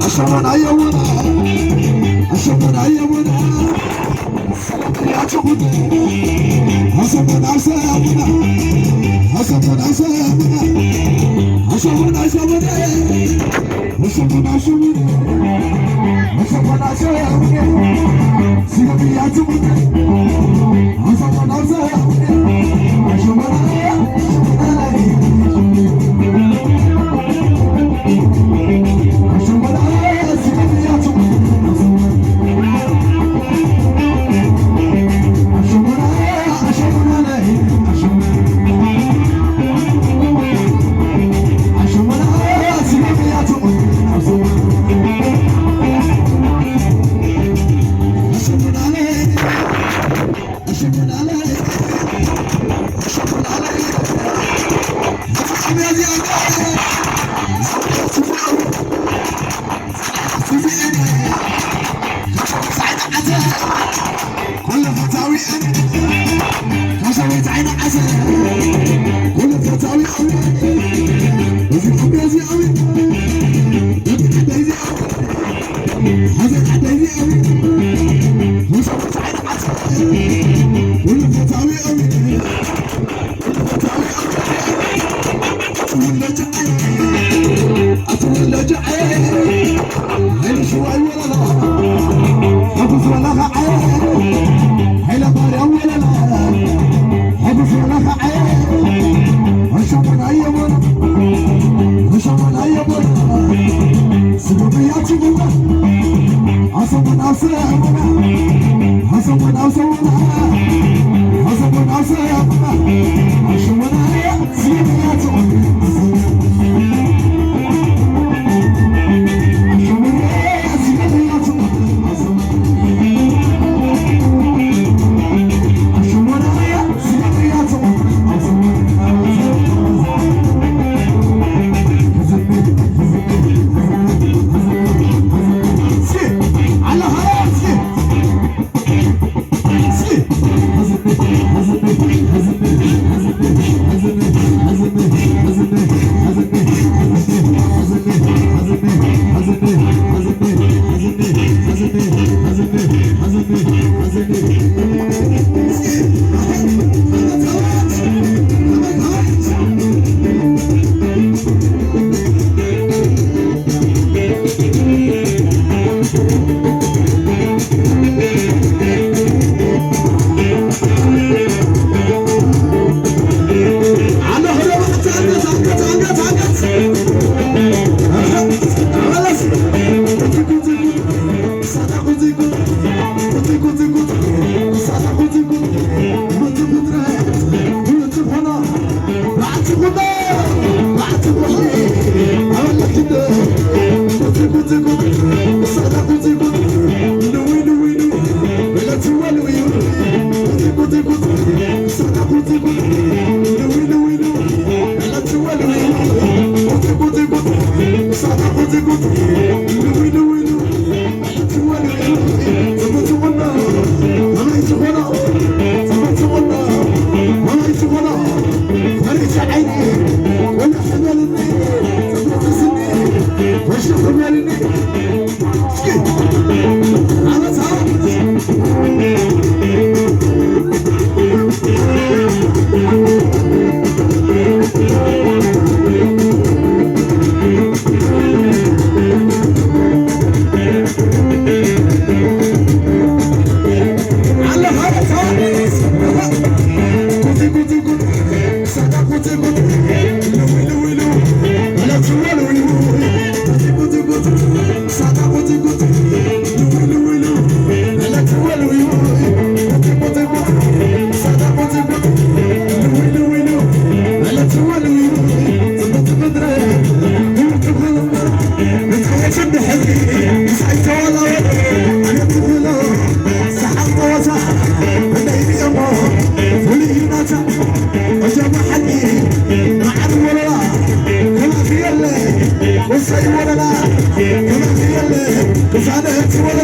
أشمنا يومنا أشمنا يومنا سلام يا جمنا أشمنا سلامنا أشمنا سلامنا أشمنا سلامنا أشمنا سلامنا أشمنا سلامنا سلام يا جمنا أشمنا سلامنا أشمنا كل فتاوي أنا كسرت عين عسل كل فتاوي أنا وفي حبيزي أوي وفي حبيزي أوي حزن حبيزي أوي كسرت عين عسل كل فتاوي أوي كل فتاوي أوي أطول جعل هل شوي ولا لا حبس ولا عين هلا باري ولا لا حبس ولا عين هشمنا يمنا هشمنا يمنا سببيات جوا عصمنا سلامنا عصمنا سلامنا عصمنا سلامنا هشمنا سببيات ولا لا كما في الليل وفعلت ولا